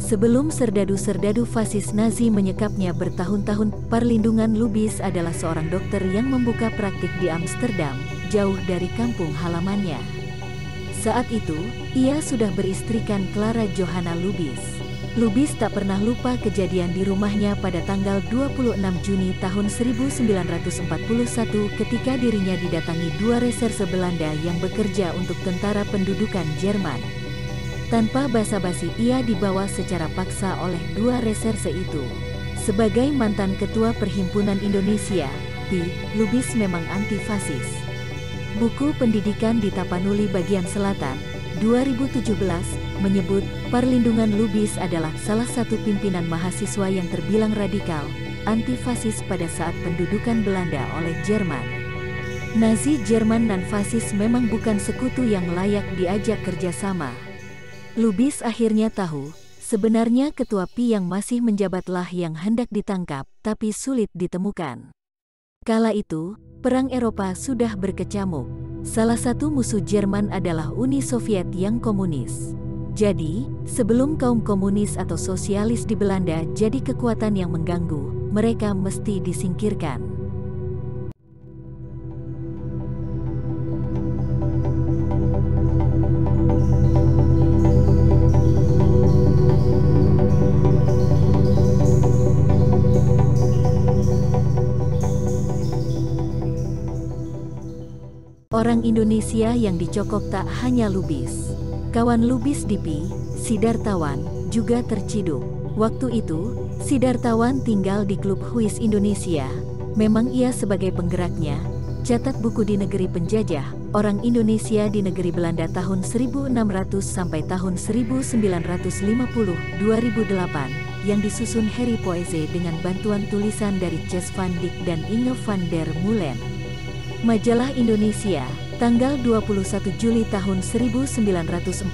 Sebelum serdadu-serdadu fasis Nazi menyekapnya bertahun-tahun, Perlindungan Lubis adalah seorang dokter yang membuka praktik di Amsterdam, jauh dari kampung halamannya. Saat itu, ia sudah beristrikan Clara Johanna Lubis. Lubis tak pernah lupa kejadian di rumahnya pada tanggal 26 Juni tahun 1941 ketika dirinya didatangi dua reserse Belanda yang bekerja untuk tentara pendudukan Jerman. Tanpa basa-basi ia dibawa secara paksa oleh dua reserse itu. Sebagai mantan ketua Perhimpunan Indonesia, Lubis memang anti-fasis. Buku Pendidikan di Tapanuli Bagian Selatan, 2017, menyebut Perlindungan Lubis adalah salah satu pimpinan mahasiswa yang terbilang radikal, anti-fasis pada saat pendudukan Belanda oleh Jerman. Nazi Jerman dan fasis memang bukan sekutu yang layak diajak kerjasama. Lubis akhirnya tahu, sebenarnya ketua PI yang masih menjabatlah yang hendak ditangkap, tapi sulit ditemukan. Kala itu, Perang Eropa sudah berkecamuk. Salah satu musuh Jerman adalah Uni Soviet yang komunis. Jadi, sebelum kaum komunis atau sosialis di Belanda jadi kekuatan yang mengganggu, mereka mesti disingkirkan. Orang Indonesia yang dicokok tak hanya Lubis. Kawan Lubis di PI, Sidartawan, juga terciduk. Waktu itu, Sidartawan tinggal di klub Huis Indonesia. Memang ia sebagai penggeraknya, catat buku di negeri penjajah, orang Indonesia di negeri Belanda tahun 1600 sampai tahun 1950, 2008, yang disusun Harry Poeze dengan bantuan tulisan dari Ces van Dyck dan Inge van der Meulen. Majalah Indonesia, tanggal 21 Juli tahun 1945,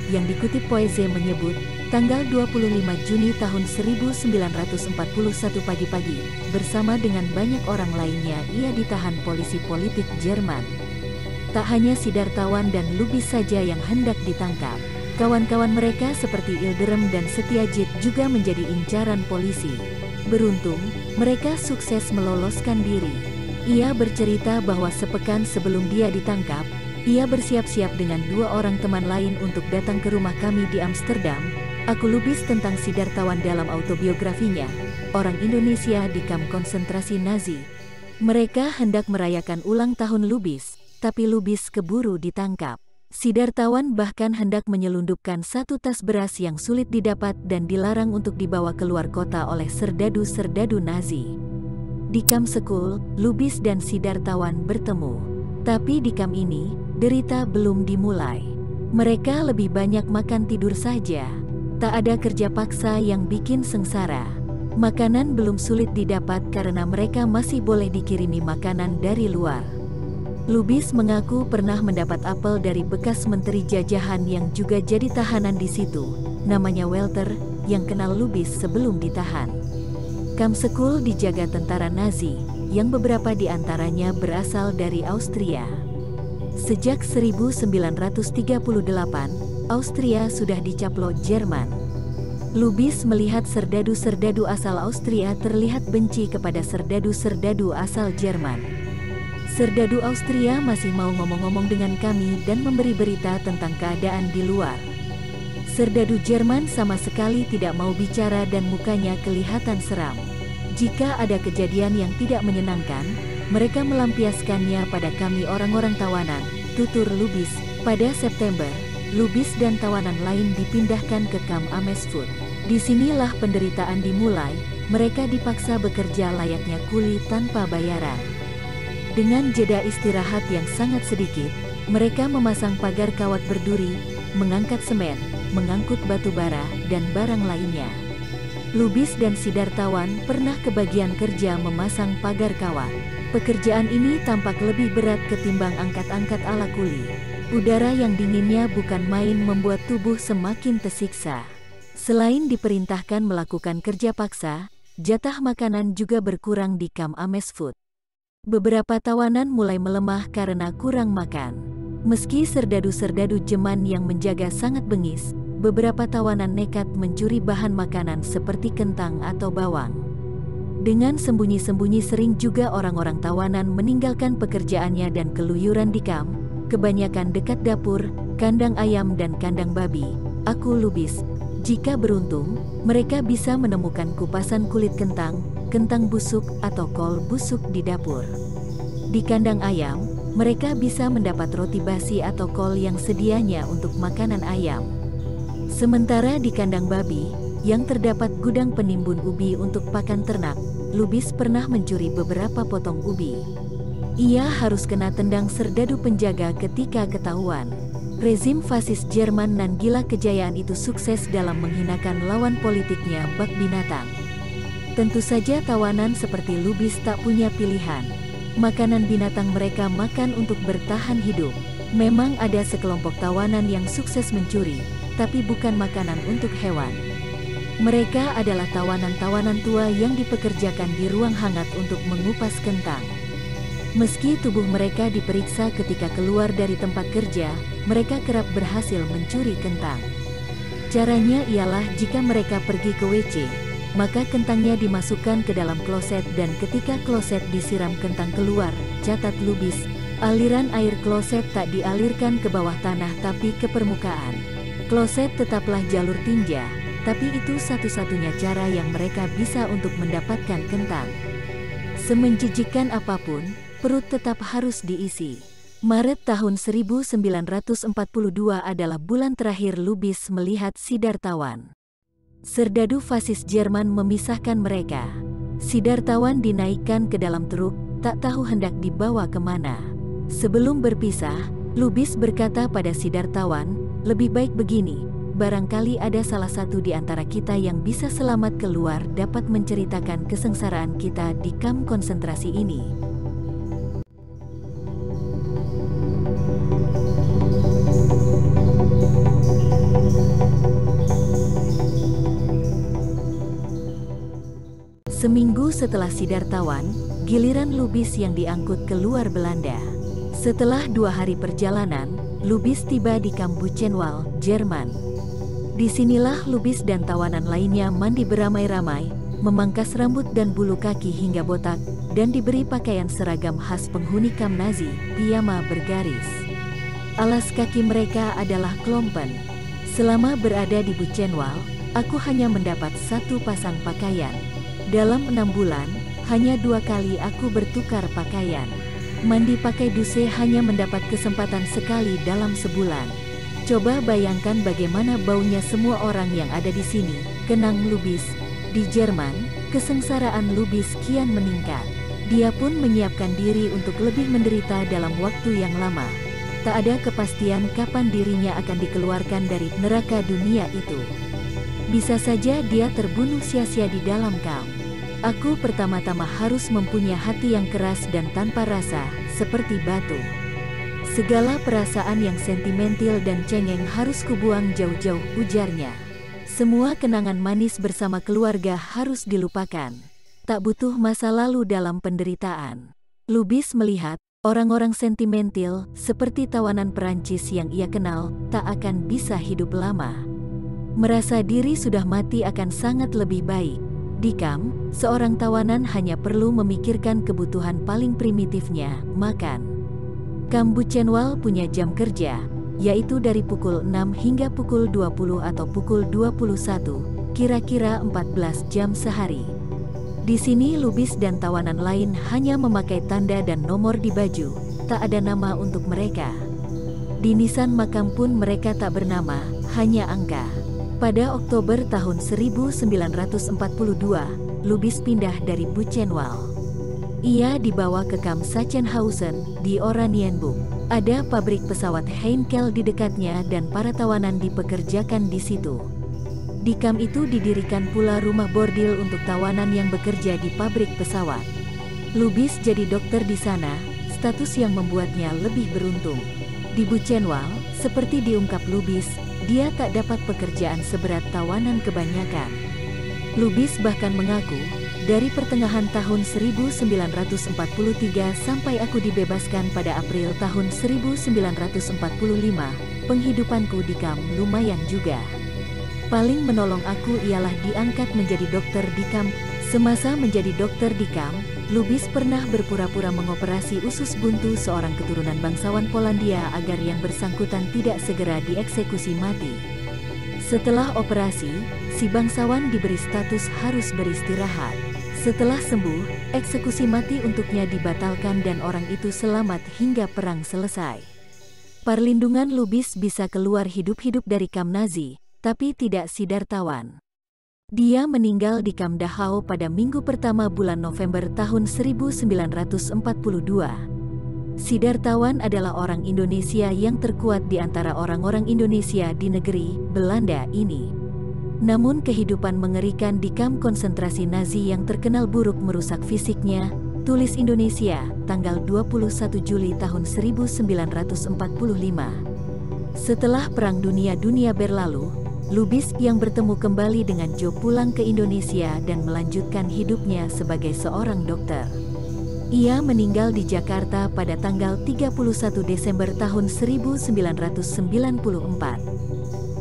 yang dikutip Poeze menyebut, tanggal 25 Juni tahun 1941 pagi-pagi, bersama dengan banyak orang lainnya ia ditahan polisi politik Jerman. Tak hanya Sidartawan dan Lubis saja yang hendak ditangkap. Kawan-kawan mereka seperti Ilderem dan Setiajid juga menjadi incaran polisi. Beruntung, mereka sukses meloloskan diri. Ia bercerita bahwa sepekan sebelum dia ditangkap, ia bersiap-siap dengan dua orang teman lain untuk datang ke rumah kami di Amsterdam. Aku Lubis tentang Sidartawan dalam autobiografinya, Orang Indonesia di Kamp Konsentrasi Nazi. Mereka hendak merayakan ulang tahun Lubis, tapi Lubis keburu ditangkap. Sidartawan bahkan hendak menyelundupkan satu tas beras yang sulit didapat dan dilarang untuk dibawa keluar kota oleh serdadu-serdadu Nazi. Di Kamp Sekul, Lubis dan Sidartawan bertemu. Tapi di kamp ini, derita belum dimulai. Mereka lebih banyak makan tidur saja. Tak ada kerja paksa yang bikin sengsara. Makanan belum sulit didapat karena mereka masih boleh dikirimi makanan dari luar. Lubis mengaku pernah mendapat apel dari bekas menteri jajahan yang juga jadi tahanan di situ, namanya Walter, yang kenal Lubis sebelum ditahan. Kamp Sekul dijaga tentara Nazi, yang beberapa di antaranya berasal dari Austria. Sejak 1938, Austria sudah dicaplok Jerman. Lubis melihat serdadu-serdadu asal Austria terlihat benci kepada serdadu-serdadu asal Jerman. Serdadu Austria masih mau ngomong-ngomong dengan kami dan memberi berita tentang keadaan di luar. Serdadu Jerman sama sekali tidak mau bicara dan mukanya kelihatan seram. Jika ada kejadian yang tidak menyenangkan, mereka melampiaskannya pada kami orang-orang tawanan, tutur Lubis. Pada September, Lubis dan tawanan lain dipindahkan ke Kamp Amersfoort. Disinilah penderitaan dimulai, mereka dipaksa bekerja layaknya kuli tanpa bayaran. Dengan jeda istirahat yang sangat sedikit, mereka memasang pagar kawat berduri, mengangkat semen, mengangkut batu bara, dan barang lainnya. Lubis dan Sidartawan pernah kebagian kerja memasang pagar kawat. Pekerjaan ini tampak lebih berat ketimbang angkat-angkat ala kuli. Udara yang dinginnya bukan main membuat tubuh semakin tersiksa. Selain diperintahkan melakukan kerja paksa, jatah makanan juga berkurang di Kamp Amersfoort. Beberapa tawanan mulai melemah karena kurang makan. Meski serdadu-serdadu Jerman yang menjaga sangat bengis, beberapa tawanan nekat mencuri bahan makanan seperti kentang atau bawang. Dengan sembunyi-sembunyi sering juga orang-orang tawanan meninggalkan pekerjaannya dan keluyuran di kamp, kebanyakan dekat dapur, kandang ayam dan kandang babi. Aku lubis. Jika beruntung, mereka bisa menemukan kupasan kulit kentang, kentang busuk atau kol busuk di dapur. Di kandang ayam, mereka bisa mendapat roti basi atau kol yang sedianya untuk makanan ayam. Sementara di kandang babi, yang terdapat gudang penimbun ubi untuk pakan ternak, Lubis pernah mencuri beberapa potong ubi. Ia harus kena tendang serdadu penjaga ketika ketahuan. Rezim fasis Jerman nan gila kejayaan itu sukses dalam menghinakan lawan politiknya bak binatang. Tentu saja tawanan seperti Lubis tak punya pilihan. Makanan binatang mereka makan untuk bertahan hidup. Memang ada sekelompok tawanan yang sukses mencuri, tapi bukan makanan untuk hewan. Mereka adalah tawanan-tawanan tua yang dipekerjakan di ruang hangat untuk mengupas kentang. Meski tubuh mereka diperiksa ketika keluar dari tempat kerja, mereka kerap berhasil mencuri kentang. Caranya ialah jika mereka pergi ke WC, maka kentangnya dimasukkan ke dalam kloset dan ketika kloset disiram kentang keluar, catat Lubis, aliran air kloset tak dialirkan ke bawah tanah tapi ke permukaan. Kloset tetaplah jalur tinja, tapi itu satu-satunya cara yang mereka bisa untuk mendapatkan kentang. Semenjijikkan apapun, perut tetap harus diisi. Maret tahun 1942 adalah bulan terakhir Lubis melihat Sidartawan. Serdadu fasis Jerman memisahkan mereka. Sidartawan dinaikkan ke dalam truk, tak tahu hendak dibawa kemana. Sebelum berpisah, Lubis berkata pada Sidartawan, "Lebih baik begini, barangkali ada salah satu di antara kita yang bisa selamat keluar dapat menceritakan kesengsaraan kita di kamp konsentrasi ini." Seminggu setelah Sidartawan, giliran Lubis yang diangkut keluar Belanda. Setelah 2 hari perjalanan, Lubis tiba di kamp Buchenwald, Jerman. Disinilah Lubis dan tawanan lainnya mandi beramai-ramai, memangkas rambut dan bulu kaki hingga botak, dan diberi pakaian seragam khas penghuni kamp Nazi, piyama bergaris. Alas kaki mereka adalah klompen. Selama berada di Buchenwald, aku hanya mendapat 1 pasang pakaian. Dalam 6 bulan, hanya 2 kali aku bertukar pakaian. Mandi pakai duse hanya mendapat kesempatan sekali dalam sebulan. Coba bayangkan bagaimana baunya semua orang yang ada di sini, kenang Lubis. Di Jerman, kesengsaraan Lubis kian meningkat. Dia pun menyiapkan diri untuk lebih menderita dalam waktu yang lama. Tak ada kepastian kapan dirinya akan dikeluarkan dari neraka dunia itu. Bisa saja dia terbunuh sia-sia di dalam kamp. Aku pertama-tama harus mempunyai hati yang keras dan tanpa rasa, seperti batu. Segala perasaan yang sentimental dan cengeng harus kubuang jauh-jauh, ujarnya. Semua kenangan manis bersama keluarga harus dilupakan. Tak butuh masa lalu dalam penderitaan. Lubis melihat, orang-orang sentimental, seperti tawanan Perancis yang ia kenal, tak akan bisa hidup lama. Merasa diri sudah mati akan sangat lebih baik. Di kamp, seorang tawanan hanya perlu memikirkan kebutuhan paling primitifnya, makan. Kamp Buchenwald punya jam kerja, yaitu dari pukul 6 hingga pukul 20 atau pukul 21, kira-kira 14 jam sehari. Di sini Lubis dan tawanan lain hanya memakai tanda dan nomor di baju, tak ada nama untuk mereka. Di nisan makam pun mereka tak bernama, hanya angka. Pada Oktober tahun 1942, Lubis pindah dari Buchenwald. Ia dibawa ke kamp Sachsenhausen di Oranienburg. Ada pabrik pesawat Heinkel di dekatnya dan para tawanan dipekerjakan di situ. Di kamp itu didirikan pula rumah bordil untuk tawanan yang bekerja di pabrik pesawat. Lubis jadi dokter di sana, status yang membuatnya lebih beruntung. Di Buchenwald, seperti diungkap Lubis, dia tak dapat pekerjaan seberat tawanan kebanyakan. Lubis bahkan mengaku, dari pertengahan tahun 1943 sampai aku dibebaskan pada April tahun 1945, penghidupanku di kamp lumayan juga. Paling menolong aku ialah diangkat menjadi dokter di kamp. Semasa menjadi dokter di kamp, Lubis pernah berpura-pura mengoperasi usus buntu seorang keturunan bangsawan Polandia agar yang bersangkutan tidak segera dieksekusi mati. Setelah operasi, si bangsawan diberi status harus beristirahat. Setelah sembuh, eksekusi mati untuknya dibatalkan dan orang itu selamat hingga perang selesai. Perlindungan Lubis bisa keluar hidup-hidup dari kamp Nazi, tapi tidak Sidartawan. Dia meninggal di kamp Dachau pada minggu pertama bulan November tahun 1942. Sidartawan adalah orang Indonesia yang terkuat di antara orang-orang Indonesia di negeri Belanda ini. Namun kehidupan mengerikan di kamp konsentrasi Nazi yang terkenal buruk merusak fisiknya. Tulis Indonesia, tanggal 21 Juli tahun 1945. Setelah Perang Dunia berlalu, Lubis yang bertemu kembali dengan Joe pulang ke Indonesia dan melanjutkan hidupnya sebagai seorang dokter. Ia meninggal di Jakarta pada tanggal 31 Desember tahun 1994.